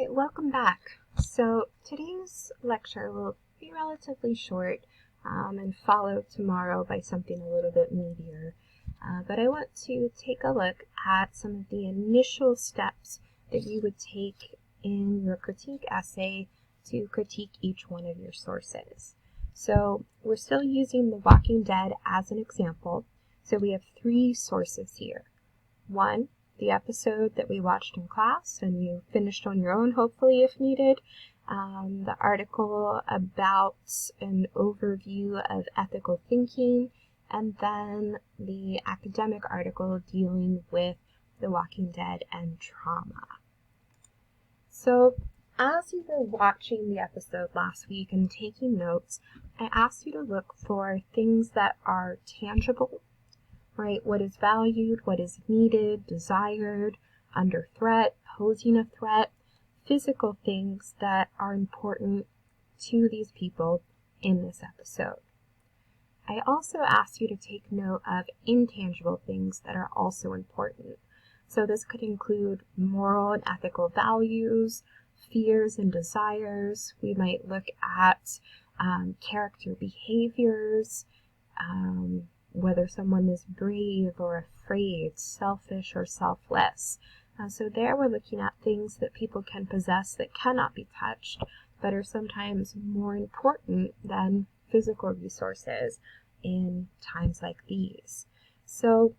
Alright, welcome back. So today's lecture will be relatively short and followed tomorrow by something a little bit meatier. But I want to take a look at some of the initial steps that you would take in your critique essay to critique each one of your sources. So we're still using The Walking Dead as an example. So we have three sources here. One, the episode that we watched in class and you finished on your own, hopefully, if needed. The article about an overview of ethical thinking, and then the academic article dealing with The Walking Dead and trauma. So, as you were watching the episode last week and taking notes, I asked you to look for things that are tangible, right? What is valued, what is needed, desired, under threat, posing a threat, physical things that are important to these people in this episode. I also asked you to take note of intangible things that are also important. So this could include moral and ethical values, fears and desires. We might look at character behaviors, whether someone is brave or afraid, selfish or selfless. So there we're looking at things that people can possess that cannot be touched, but are sometimes more important than physical resources in times like these. So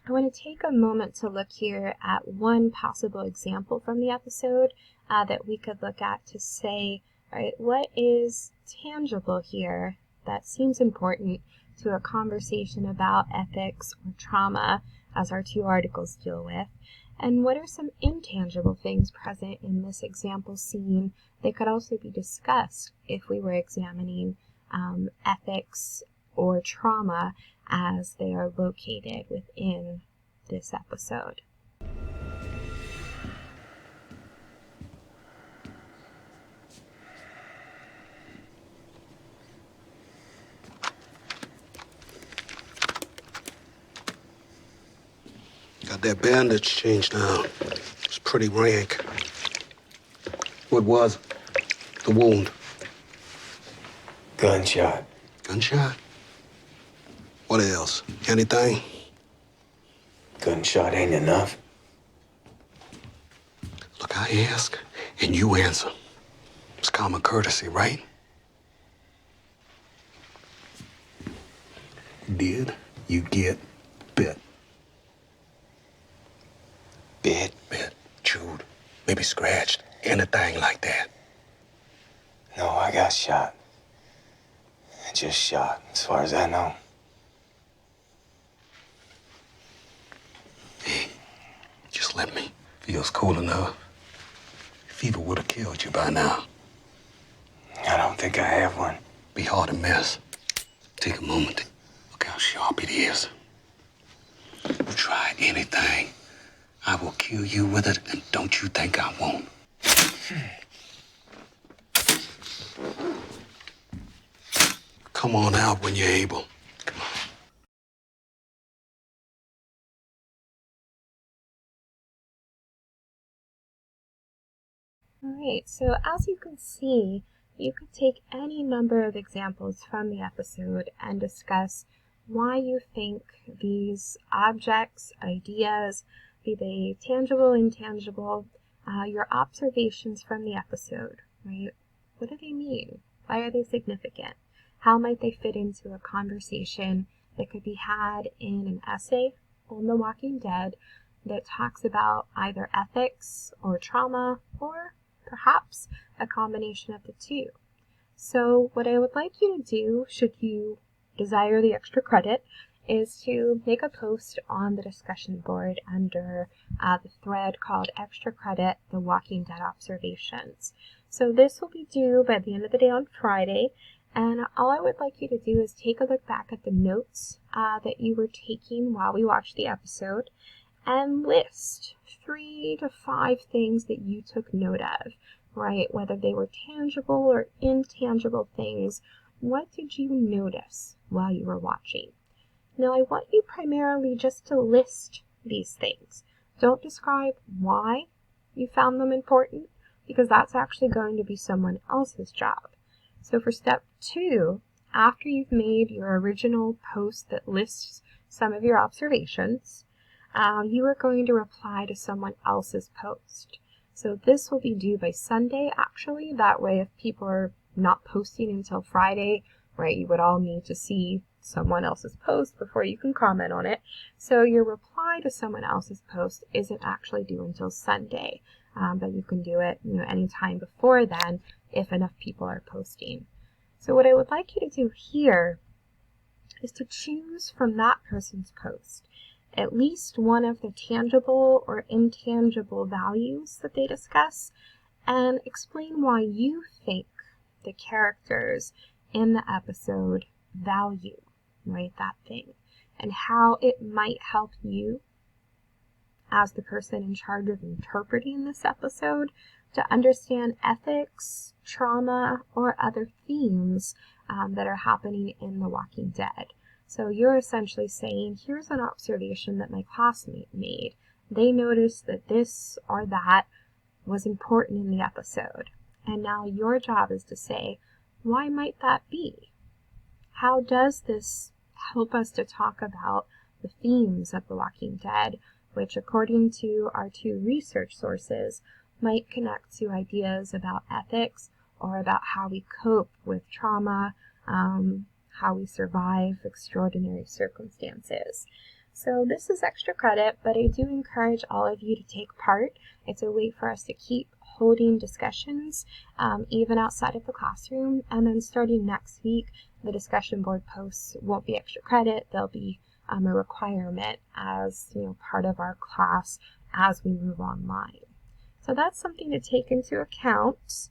I want to take a moment to look here at one possible example from the episode that we could look at to say, all right, what is tangible here that seems important to a conversation about ethics or trauma, as our two articles deal with, and what are some intangible things present in this example scene that could also be discussed if we were examining ethics or trauma as they are located within this episode. Got that bandage changed now. It's pretty rank. What was the wound? Gunshot. Gunshot? What else? Anything? Gunshot ain't enough. Look, I ask and you answer. It's common courtesy, right? Did you get bit? Bit? Bit, chewed, maybe scratched, anything like that. No, I got shot. Just shot, as far as I know. Hey, just let me. Feels cool enough. Fever would have killed you by now. I don't think I have one. Be hard to miss. Take a moment to look how sharp it is. Try anything. I will kill you with it, and don't you think I won't. Come on out when you're able. Come on. Alright, so as you can see, you could take any number of examples from the episode and discuss why you think these objects, ideas, be they tangible, intangible, your observations from the episode, right? What do they mean? Why are they significant? How might they fit into a conversation that could be had in an essay on The Walking Dead that talks about either ethics or trauma or perhaps a combination of the two? So what I would like you to do, should you desire the extra credit, is to make a post on the discussion board under the thread called Extra Credit, The Walking Dead Observations. So this will be due by the end of the day on Friday, and all I would like you to do is take a look back at the notes that you were taking while we watched the episode and list 3 to 5 things that you took note of, right? Whether they were tangible or intangible things, what did you notice while you were watching? Now, I want you primarily just to list these things. Don't describe why you found them important, because that's actually going to be someone else's job. So for step 2, after you've made your original post that lists some of your observations, you are going to reply to someone else's post. So this will be due by Sunday, actually. That way, if people are not posting until Friday, right, you would all need to see someone else's post before you can comment on it. So your reply to someone else's post isn't actually due until Sunday, but you can do it, anytime before then if enough people are posting. So what I would like you to do here is to choose from that person's post at least one of the tangible or intangible values that they discuss, and explain why you think the characters in the episode value, right, that thing, and how it might help you as the person in charge of interpreting this episode to understand ethics, trauma, or other themes that are happening in The Walking Dead. So you're essentially saying, here's an observation that my classmate made. They noticed that this or that was important in the episode. And now your job is to say, why might that be? How does this help us to talk about the themes of The Walking Dead, which, according to our 2 research sources, might connect to ideas about ethics or about how we cope with trauma, how we survive extraordinary circumstances. So this is extra credit, but I do encourage all of you to take part. It's a way for us to keep holding discussions, even outside of the classroom. And then starting next week, the discussion board posts won't be extra credit. They'll be a requirement as part of our class as we move online. So that's something to take into account.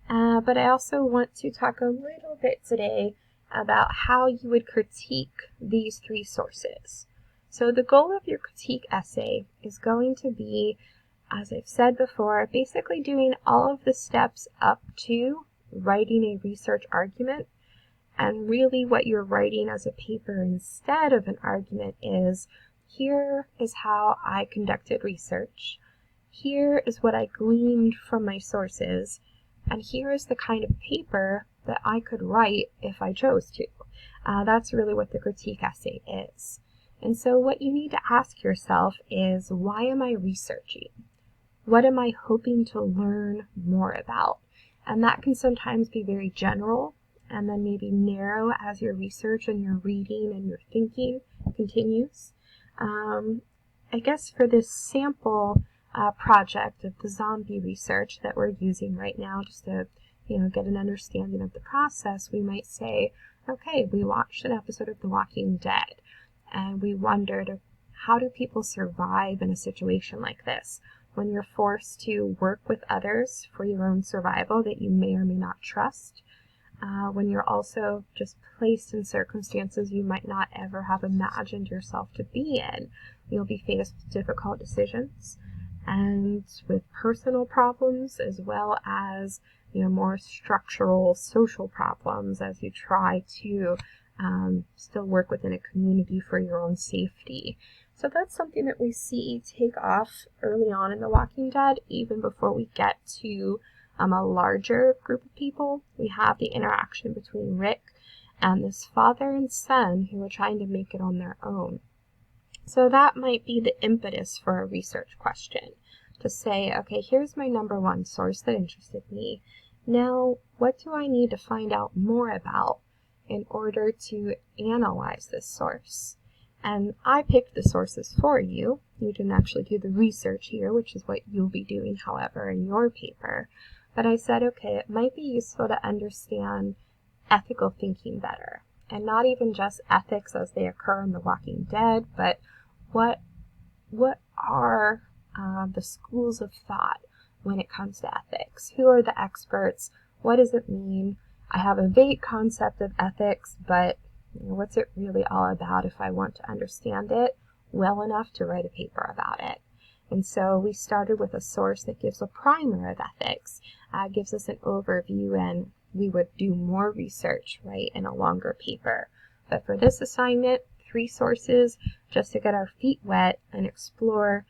But I also want to talk a little bit today about how you would critique these 3 sources. So the goal of your critique essay is going to be, as I've said before, basically doing all of the steps up to writing a research argument. And really what you're writing as a paper instead of an argument is, here is how I conducted research. Here is what I gleaned from my sources. And here is the kind of paper that I could write if I chose to. That's really what the critique essay is. And so what you need to ask yourself is, why am I researching? What am I hoping to learn more about? And that can sometimes be very general, and then maybe narrow as your research and your reading and your thinking continues. I guess for this sample project of the zombie research that we're using right now, just to get an understanding of the process, we might say, okay, we watched an episode of The Walking Dead, and we wondered, how do people survive in a situation like this, when you're forced to work with others for your own survival that you may or may not trust, when you're also just placed in circumstances you might not ever have imagined yourself to be in. You'll be faced with difficult decisions, and with personal problems as well as more structural social problems as you try to still work within a community for your own safety. So that's something that we see take off early on in The Walking Dead, even before we get to a larger group of people. We have the interaction between Rick and this father and son who are trying to make it on their own. So that might be the impetus for a research question, to say, okay, here's my number 1 source that interested me. Now, what do I need to find out more about in order to analyze this source? And I picked the sources for you. You didn't actually do the research here, which is what you'll be doing, however, in your paper. But I said, okay, it might be useful to understand ethical thinking better. And not even just ethics as they occur in The Walking Dead, but what are the schools of thought when it comes to ethics? Who are the experts? What does it mean? I have a vague concept of ethics, but what's it really all about if I want to understand it well enough to write a paper about it? And so we started with a source that gives a primer of ethics, gives us an overview, and we would do more research, right, in a longer paper. But for this assignment, 3 sources just to get our feet wet and explore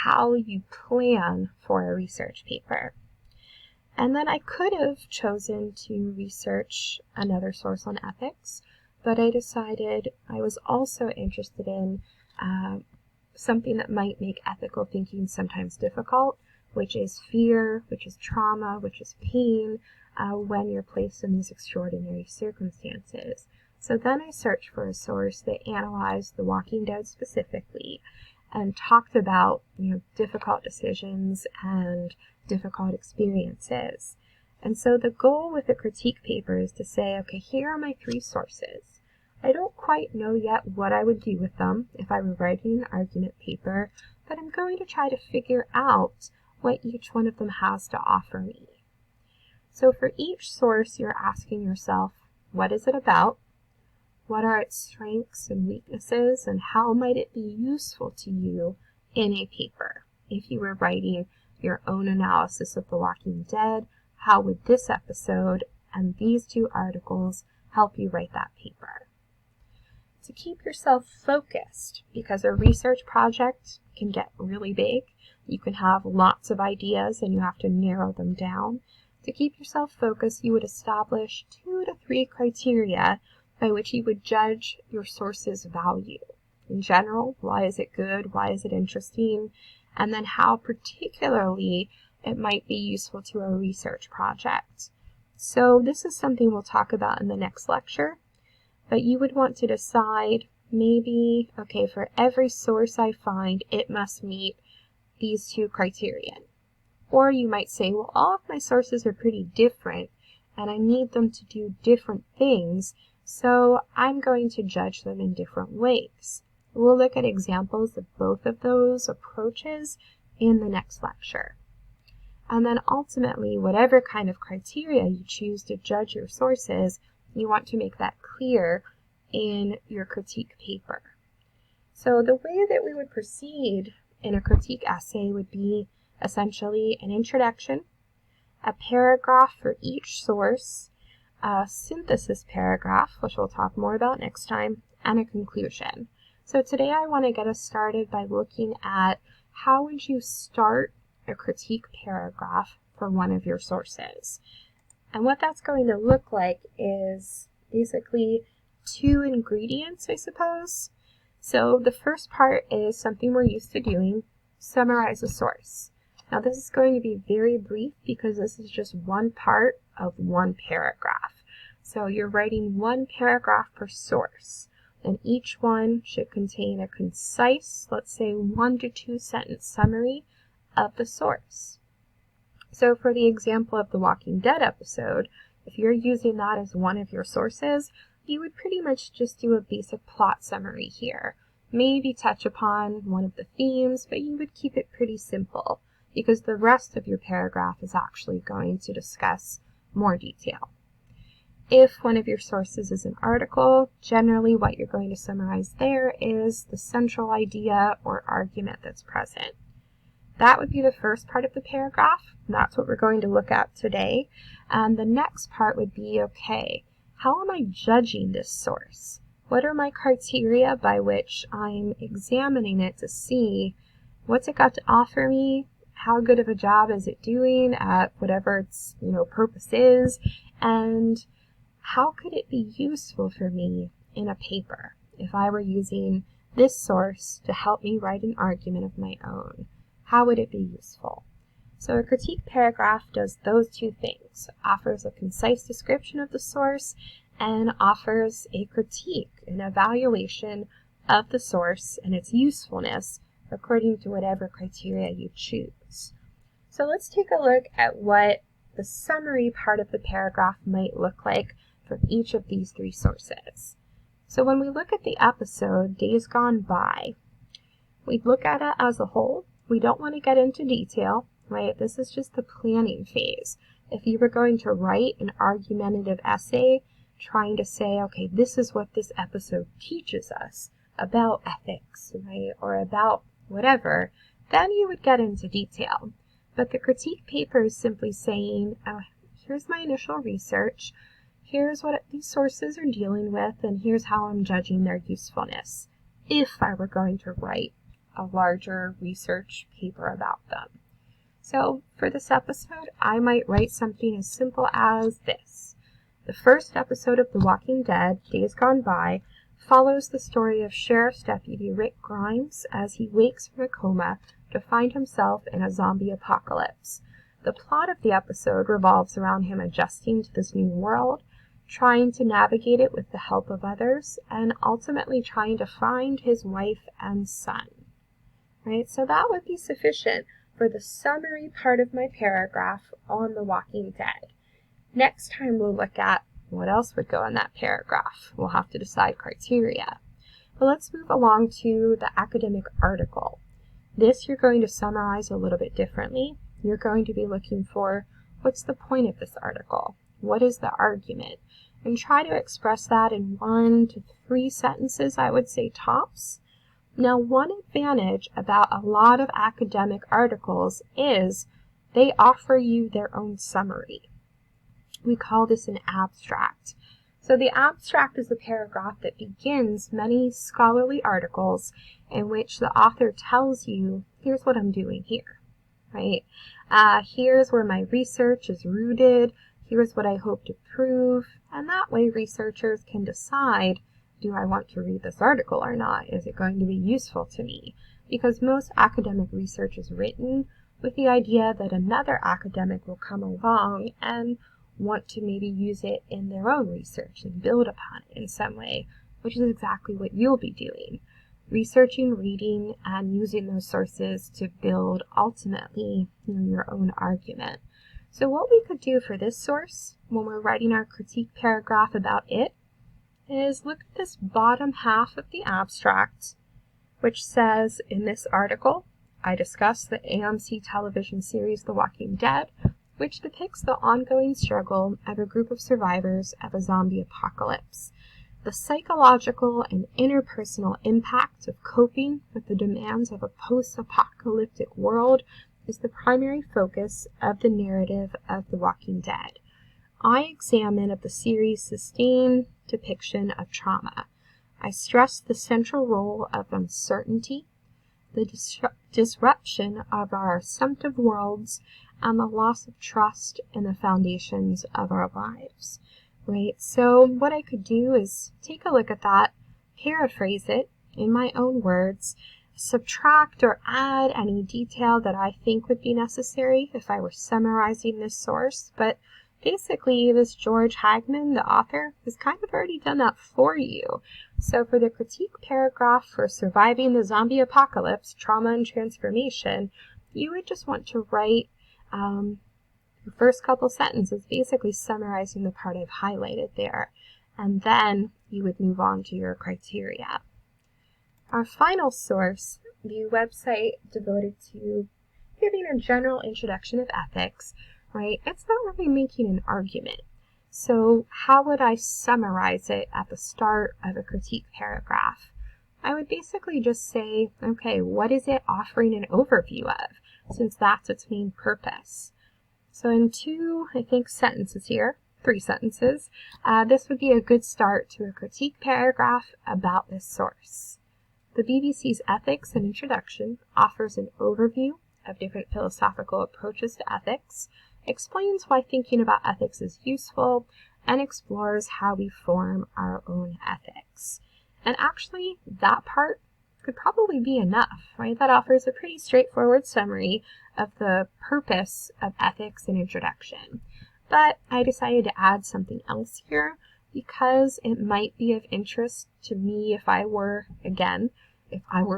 how you plan for a research paper. And then I could have chosen to research another source on ethics, but I decided I was also interested in something that might make ethical thinking sometimes difficult, which is fear, which is trauma, which is pain, when you're placed in these extraordinary circumstances. So then I searched for a source that analyzed The Walking Dead specifically and talked about, difficult decisions and difficult experiences. And so the goal with the critique paper is to say, okay, here are my 3 sources. I don't quite know yet what I would do with them if I were writing an argument paper, but I'm going to try to figure out what each one of them has to offer me. So for each source, you're asking yourself, what is it about? What are its strengths and weaknesses, and how might it be useful to you in a paper? If you were writing your own analysis of The Walking Dead, how would this episode and these 2 articles help you write that paper? To keep yourself focused, because a research project can get really big, you can have lots of ideas and you have to narrow them down. To keep yourself focused, you would establish 2 to 3 criteria by which you would judge your source's value. In general, why is it good? Why is it interesting? And then how particularly it might be useful to a research project. So this is something we'll talk about in the next lecture, but you would want to decide maybe, okay, for every source I find, it must meet these 2 criterion. Or you might say, well, all of my sources are pretty different and I need them to do different things, so I'm going to judge them in different ways. We'll look at examples of both of those approaches in the next lecture. And then ultimately, whatever kind of criteria you choose to judge your sources, you want to make that clear in your critique paper. So the way that we would proceed in a critique essay would be essentially an introduction, a paragraph for each source, a synthesis paragraph, which we'll talk more about next time, and a conclusion. So today I want to get us started by looking at how would you start a critique paragraph for one of your sources. And what that's going to look like is basically 2 ingredients, I suppose. So the first part is something we're used to doing, summarize a source. Now this is going to be very brief because this is just one part of one paragraph. So you're writing 1 paragraph per source, and each one should contain a concise, let's say 1 to 2 sentence summary of the source. So for the example of the Walking Dead episode, if you're using that as one of your sources, you would pretty much just do a basic plot summary here. Maybe touch upon one of the themes, but you would keep it pretty simple, because the rest of your paragraph is actually going to discuss more detail. If one of your sources is an article, generally what you're going to summarize there is the central idea or argument that's present. That would be the first part of the paragraph. That's what we're going to look at today. And the next part would be, okay, how am I judging this source? What are my criteria by which I'm examining it to see what's it got to offer me? How good of a job is it doing at whatever its purpose is? And how could it be useful for me in a paper if I were using this source to help me write an argument of my own? How would it be useful? So a critique paragraph does those 2 things, offers a concise description of the source and offers a critique, an evaluation of the source and its usefulness according to whatever criteria you choose. So let's take a look at what the summary part of the paragraph might look like for each of these 3 sources. So when we look at the episode, Days Gone By, we look at it as a whole. We don't want to get into detail, right? This is just the planning phase. If you were going to write an argumentative essay trying to say, okay, this is what this episode teaches us about ethics, right? Or about whatever, then you would get into detail. But the critique paper is simply saying, oh, here's my initial research, here's what these sources are dealing with, and here's how I'm judging their usefulness, if I were going to write a larger research paper about them. So for this episode, I might write something as simple as this. The first episode of The Walking Dead, Days Gone By, follows the story of Sheriff's Deputy Rick Grimes as he wakes from a coma to find himself in a zombie apocalypse. The plot of the episode revolves around him adjusting to this new world, trying to navigate it with the help of others, and ultimately trying to find his wife and son. Right? So that would be sufficient for the summary part of my paragraph on The Walking Dead. Next time we'll look at what else would go in that paragraph. We'll have to decide criteria. But let's move along to the academic article. This you're going to summarize a little bit differently. You're going to be looking for what's the point of this article? What is the argument? And try to express that in 1 to 3 sentences, I would say tops. Now, one advantage about a lot of academic articles is they offer you their own summary. We call this an abstract. So the abstract is a paragraph that begins many scholarly articles in which the author tells you, here's what I'm doing here, right? Here's where my research is rooted. Here's what I hope to prove. And that way researchers can decide, do I want to read this article or not? Is it going to be useful to me? Because most academic research is written with the idea that another academic will come along and want to maybe use it in their own research and build upon it in some way, which is exactly what you'll be doing. Researching, reading, and using those sources to build ultimately your own argument. So what we could do for this source when we're writing our critique paragraph about it is look at this bottom half of the abstract, which says, in this article, I discuss the ENC television series The Walking Dead, which depicts the ongoing struggle of a group of survivors of a zombie apocalypse. The psychological and interpersonal impact of coping with the demands of a post-apocalyptic world is the primary focus of the narrative of The Walking Dead. I examine of the series' sustained depiction of trauma. I stress the central role of uncertainty, the disruption of our assumptive worlds, and the loss of trust in the foundations of our lives. Right? So what I could do is take a look at that, paraphrase it in my own words, subtract or add any detail that I think would be necessary if I were summarizing this source, but basically this George Hagman, the author, has kind of already done that for you. So for the critique paragraph for surviving the zombie apocalypse, trauma and transformation, you would just want to write the first couple sentences basically summarizing the part I've highlighted there, and then you would move on to your criteria. Our final source, the website devoted to giving a general introduction of ethics, right? It's not really making an argument. So how would I summarize it at the start of a critique paragraph? I would basically just say, okay, what is it offering an overview of, since that's its main purpose? So in 2, I think, sentences here, 3 sentences, this would be a good start to a critique paragraph about this source. The BBC's Ethics and Introduction offers an overview of different philosophical approaches to ethics, explains why thinking about ethics is useful, and explores how we form our own ethics. And actually, that part could probably be enough, right? That offers a pretty straightforward summary of the purpose of ethics and introduction. But I decided to add something else here because it might be of interest to me if I were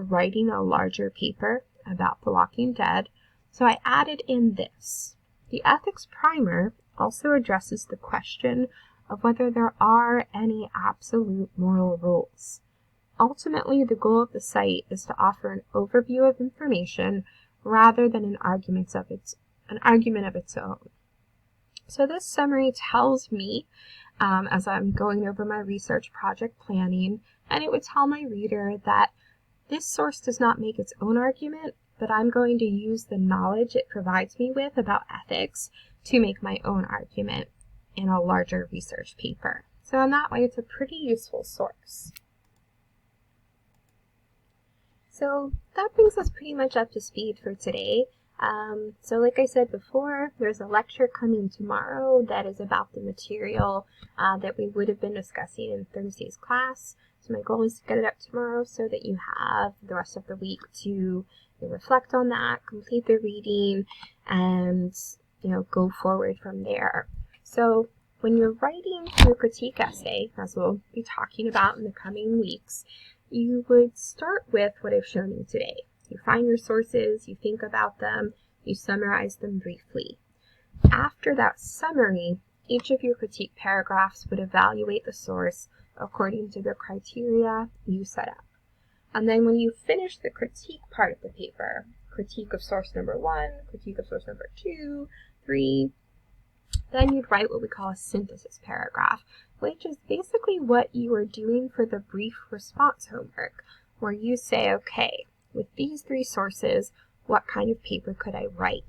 writing a larger paper about The Walking Dead. So I added in this. The ethics primer also addresses the question of whether there are any absolute moral rules. Ultimately, the goal of the site is to offer an overview of information rather than an argument of its own. So this summary tells me, as I'm going over my research project planning, and it would tell my reader that this source does not make its own argument, but I'm going to use the knowledge it provides me with about ethics to make my own argument in a larger research paper. So in that way, it's a pretty useful source. So that brings us pretty much up to speed for today. So like I said before, there's a lecture coming tomorrow that is about the material that we would have been discussing in Thursday's class. So my goal is to get it up tomorrow so that you have the rest of the week to reflect on that, complete the reading, and go forward from there. So when you're writing your critique essay, as we'll be talking about in the coming weeks, you would start with what I've shown you today. You find your sources, you think about them, you summarize them briefly. After that summary, each of your critique paragraphs would evaluate the source according to the criteria you set up. And then when you finish the critique part of the paper, critique of source number 1, critique of source number 2, 3, then you'd write what we call a synthesis paragraph, which is basically what you are doing for the brief response homework, where you say, okay, with these 3 sources, what kind of paper could I write?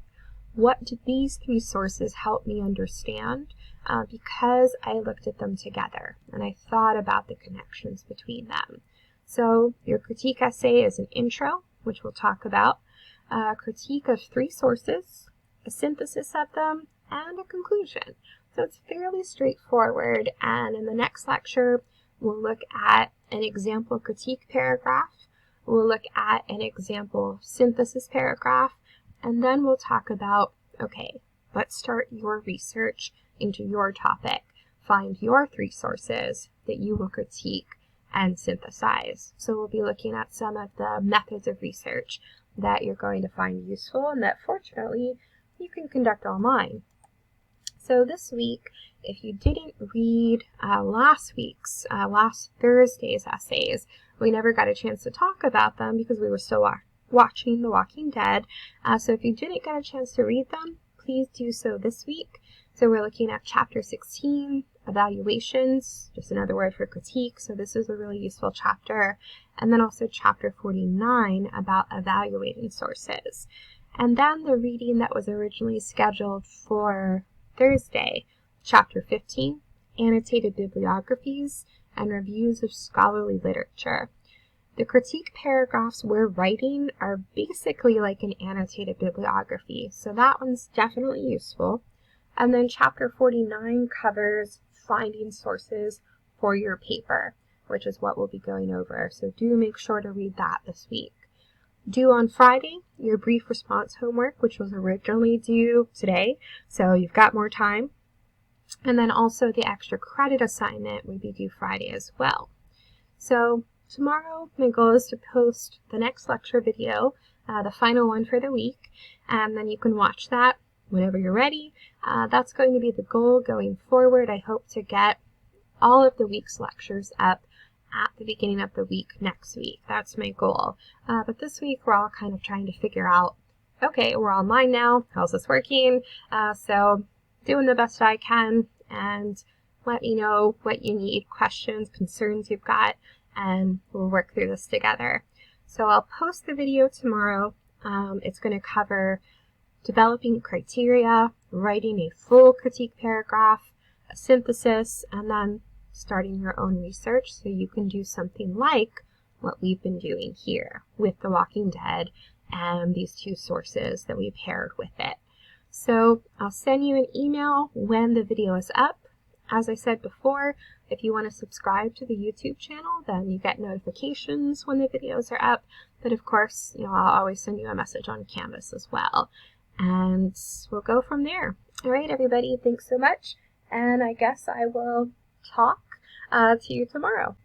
What did these 3 sources help me understand? Because I looked at them together and I thought about the connections between them. So your critique essay is an intro, which we'll talk about, a critique of 3 sources, a synthesis of them, and a conclusion. So it's fairly straightforward, and in the next lecture, we'll look at an example critique paragraph, we'll look at an example synthesis paragraph, and then we'll talk about, okay, let's start your research into your topic. Find your 3 sources that you will critique and synthesize. So we'll be looking at some of the methods of research that you're going to find useful and that fortunately you can conduct online. So this week, if you didn't read last Thursday's essays, we never got a chance to talk about them because we were still watching The Walking Dead. So if you didn't get a chance to read them, please do so this week. So we're looking at Chapter 16, Evaluations, just another word for critique. So this is a really useful chapter. And then also Chapter 49 about evaluating sources. And then the reading that was originally scheduled for Thursday, Chapter 15, Annotated Bibliographies and Reviews of Scholarly Literature. The critique paragraphs we're writing are basically like an annotated bibliography, so that one's definitely useful. And then Chapter 49 covers finding sources for your paper, which is what we'll be going over, so do make sure to read that this week. Due on Friday, your brief response homework, which was originally due today, so you've got more time. And then also the extra credit assignment would be due Friday as well. So tomorrow, my goal is to post the next lecture video, the final one for the week, and then you can watch that whenever you're ready. That's going to be the goal going forward. I hope to get all of the week's lectures up at the beginning of the week next week. That's my goal. But this week we're all kind of trying to figure out, okay, we're online now. How's this working? So doing the best I can, and let me know what you need, questions, concerns you've got, and we'll work through this together. So I'll post the video tomorrow. It's going to cover developing criteria, writing a full critique paragraph, a synthesis, and then starting your own research so you can do something like what we've been doing here with The Walking Dead and these 2 sources that we paired with it. So I'll send you an email when the video is up. As I said before, if you want to subscribe to the YouTube channel, then you get notifications when the videos are up. But of course, I'll always send you a message on Canvas as well. And we'll go from there. All right, everybody, thanks so much. And I guess I will talk to you tomorrow.